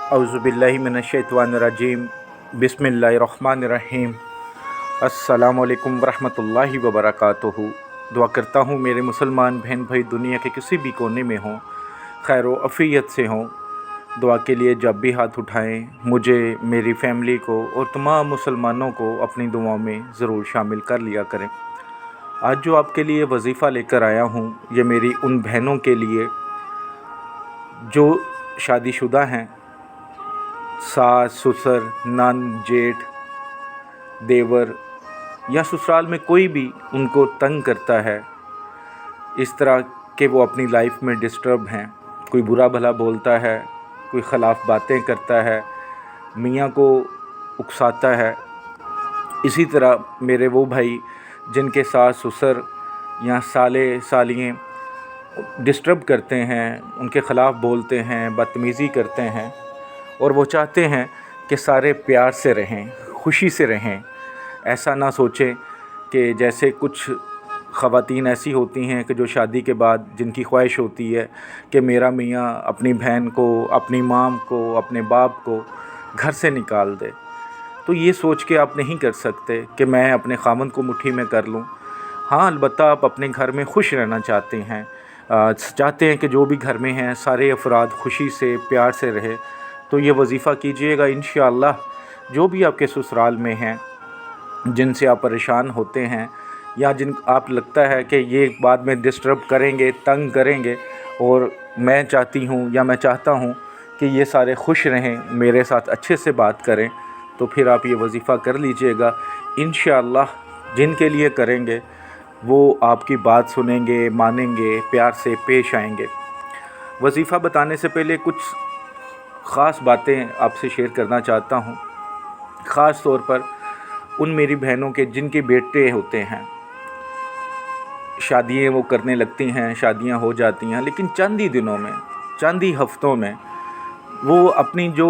औज़ुबिल्लाहि मिनश्शैतानिर्रजीम बिस्मिल्लाहिर्रहमानिर्रहीम अस्सलामु अलैकुम वरहमतुल्लाहि वबरकातुहू। दुआ करता हूँ मेरे मुसलमान बहन भाई दुनिया के किसी भी कोने में हों, खैर व अफ़ियत से हों। दुआ के लिए जब भी हाथ उठाएं, मुझे, मेरी फ़ैमिली को और तमाम मुसलमानों को अपनी दुआओं में ज़रूर शामिल कर लिया करें। आज जो आपके लिए वजीफ़ा लेकर आया हूँ, ये मेरी उन बहनों के लिए जो शादीशुदा हैं, सास ससुर नंद जेठ देवर या ससुराल में कोई भी उनको तंग करता है, इस तरह के वो अपनी लाइफ में डिस्टर्ब हैं। कोई बुरा भला बोलता है, कोई ख़िलाफ़ बातें करता है, मियाँ को उकसाता है। इसी तरह मेरे वो भाई जिनके सास ससुर या साले सालियाँ डिस्टर्ब करते हैं, उनके ख़िलाफ़ बोलते हैं, बदतमीज़ी करते हैं और वो चाहते हैं कि सारे प्यार से रहें, खुशी से रहें। ऐसा ना सोचें कि जैसे कुछ ख़वातीन ऐसी होती हैं कि जो शादी के बाद जिनकी ख्वाहिश होती है कि मेरा मियाँ अपनी बहन को, अपनी माँ को, अपने बाप को घर से निकाल दे। तो ये सोच के आप नहीं कर सकते कि मैं अपने ख़ामंद को मुट्ठी में कर लूँ। हाँ, अलबत्ता आप अपने घर में खुश रहना चाहते हैं, चाहते हैं कि जो भी घर में हैं सारे अफराद खुशी से प्यार से रहे, तो ये वजीफ़ा कीजिएगा। इंशाअल्लाह जो भी आपके ससुराल में हैं, जिनसे आप परेशान होते हैं या जिन आप लगता है कि ये बाद में डिस्टर्ब करेंगे, तंग करेंगे, और मैं चाहती हूँ या मैं चाहता हूँ कि ये सारे खुश रहें, मेरे साथ अच्छे से बात करें, तो फिर आप ये वजीफ़ा कर लीजिएगा। इंशाअल्लाह जिनके लिए करेंगे वो आपकी बात सुनेंगे, मानेंगे, प्यार से पेश आएंगे। वजीफ़ा बताने से पहले कुछ ख़ास बातें आपसे शेयर करना चाहता हूँ, ख़ास तौर पर उन मेरी बहनों के जिनके बेटे होते हैं। शादियाँ वो करने लगती हैं, शादियाँ हो जाती हैं, लेकिन चंद ही दिनों में, चंद ही हफ़्तों में वो अपनी जो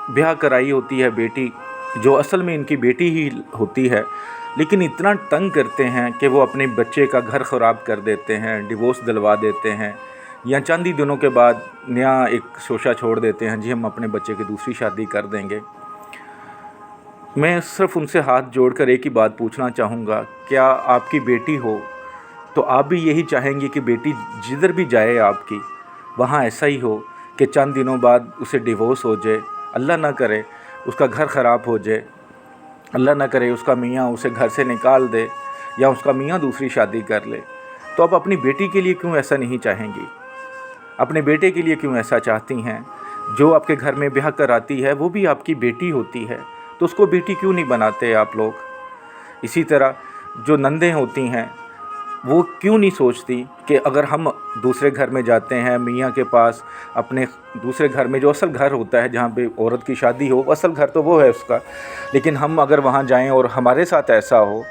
ब्याह कराई होती है बेटी, जो असल में इनकी बेटी ही होती है, लेकिन इतना तंग करते हैं कि वो अपने बच्चे का घर ख़राब कर देते हैं, डिवोर्स दिलवा देते हैं, या चंद ही दिनों के बाद नया एक शोशा छोड़ देते हैं, जी हम अपने बच्चे की दूसरी शादी कर देंगे। मैं सिर्फ़ उनसे हाथ जोड़कर एक ही बात पूछना चाहूँगा, क्या आपकी बेटी हो तो आप भी यही चाहेंगे कि बेटी जिधर भी जाए आपकी, वहाँ ऐसा ही हो कि चंद दिनों बाद उसे डिवोर्स हो जाए, अल्लाह ना करे उसका घर ख़राब हो जाए, अल्लाह ना करे उसका मियाँ उसे घर से निकाल दे या उसका मियाँ दूसरी शादी कर ले। तो आप अपनी बेटी के लिए क्यों ऐसा नहीं चाहेंगी? अपने बेटे के लिए क्यों ऐसा चाहती हैं? जो आपके घर में ब्याह कराती है वो भी आपकी बेटी होती है, तो उसको बेटी क्यों नहीं बनाते आप लोग? इसी तरह जो नंदें होती हैं वो क्यों नहीं सोचती कि अगर हम दूसरे घर में जाते हैं, मियाँ के पास, अपने दूसरे घर में जो असल घर होता है जहाँ पे औरत की शादी हो, असल घर तो वो है उसका, लेकिन हम अगर वहाँ जाएं और हमारे साथ ऐसा हो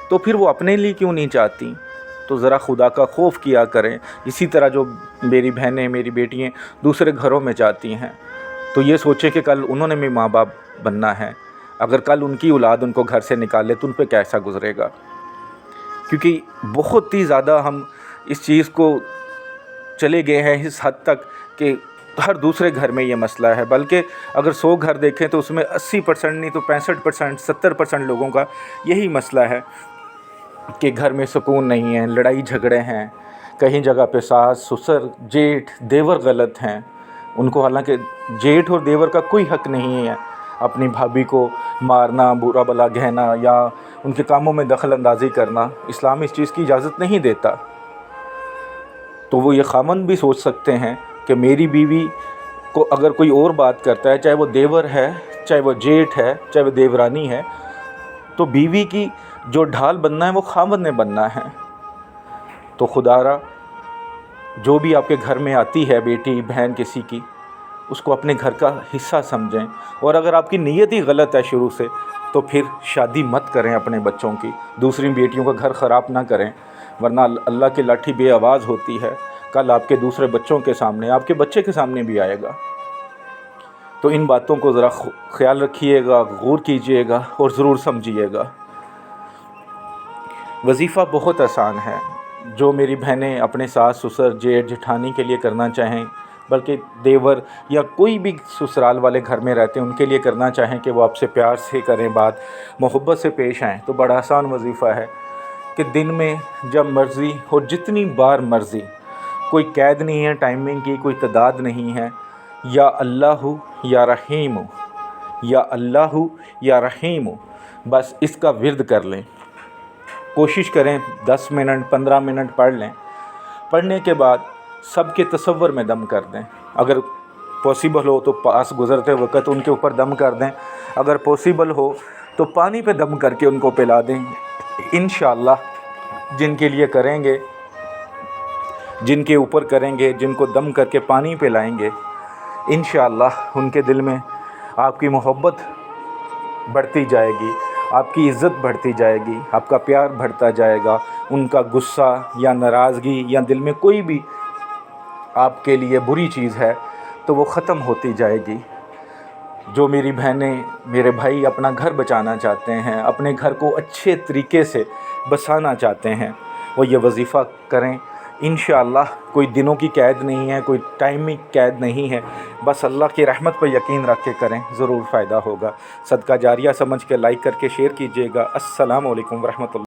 तो फिर वो अपने लिए क्यों नहीं चाहती? तो ज़रा खुदा का खौफ किया करें। इसी तरह जो मेरी बहनें, मेरी बेटियाँ दूसरे घरों में जाती हैं तो ये सोचें कि कल उन्होंने भी माँ बाप बनना है, अगर कल उनकी औलाद उनको घर से निकाले तो उन पर कैसा गुजरेगा? क्योंकि बहुत ही ज़्यादा हम इस चीज़ को चले गए हैं इस हद तक कि हर दूसरे घर में ये मसला है, बल्कि अगर 100 घर देखें तो उसमें 80% नहीं तो 65%, 70% लोगों का यही मसला है कि घर में सुकून नहीं है, लड़ाई झगड़े हैं, कहीं जगह पे सास ससुर जेठ देवर गलत हैं। उनको हालांकि जेठ और देवर का कोई हक़ नहीं है अपनी भाभी को मारना, बुरा भला कहना या उनके कामों में दखल अंदाज़ी करना। इस्लाम इस चीज़ की इजाज़त नहीं देता। तो वो ये ख़ामंद भी सोच सकते हैं कि मेरी बीवी को अगर कोई और बात करता है, चाहे वो देवर है, चाहे वो जेठ है, चाहे वो देवरानी है, तो बीवी की जो ढाल बनना है वो ख़ामंद ने बनना है। तो खुदारा जो भी आपके घर में आती है बेटी बहन किसी की, उसको अपने घर का हिस्सा समझें, और अगर आपकी नीयत ही गलत है शुरू से तो फिर शादी मत करें अपने बच्चों की, दूसरी बेटियों का घर ख़राब ना करें, वरना अल्लाह की लाठी बेआवाज़ होती है, कल आपके दूसरे बच्चों के सामने, आपके बच्चे के सामने भी आएगा। तो इन बातों को ज़रा ख्याल रखिएगा, गौर कीजिएगा और ज़रूर समझिएगा। वजीफ़ा बहुत आसान है, जो मेरी बहनें अपने सास ससुर जेठ जेठानी के लिए करना चाहें बल्कि देवर या कोई भी ससुराल वाले घर में रहते हैं उनके लिए करना चाहें कि वो आपसे प्यार से करें बात, मोहब्बत से पेश आएँ, तो बड़ा आसान वजीफ़ा है कि दिन में जब मर्ज़ी और जितनी बार मर्ज़ी, कोई कैद नहीं है टाइमिंग की, कोई तादाद नहीं है, या अल्लाहु या रहीम, या अल्लाहु या रहीम, बस इसका विर्द कर लें। कोशिश करें 10 मिनट 15 मिनट पढ़ लें। पढ़ने के बाद सबके तसव्वुर में दम कर दें। अगर पॉसिबल हो तो पास गुज़रते वक़्त उनके ऊपर दम कर दें, अगर पॉसिबल हो तो पानी पे दम करके उनको पिला दें। इंशाअल्लाह जिनके लिए करेंगे, जिनके ऊपर करेंगे, जिनको दम करके पानी पिलाएंगे, इंशाअल्लाह उनके दिल में आपकी मोहब्बत बढ़ती जाएगी, आपकी इज़्ज़त बढ़ती जाएगी, आपका प्यार बढ़ता जाएगा, उनका गुस्सा या नाराज़गी या दिल में कोई भी आपके लिए बुरी चीज़ है तो वो ख़त्म होती जाएगी। जो मेरी बहनें, मेरे भाई अपना घर बचाना चाहते हैं, अपने घर को अच्छे तरीके से बसाना चाहते हैं, वो ये वजीफ़ा करें। इंशाअल्लाह कोई दिनों की कैद नहीं है, कोई टाइम की कैद नहीं है, बस अल्लाह की रहमत पर यकीन रख के करें, ज़रूर फ़ायदा होगा। सदका जारिया समझ के लाइक करके शेयर कीजिएगा। अस्सलामु अलैकुम व रहमतुल्लाह।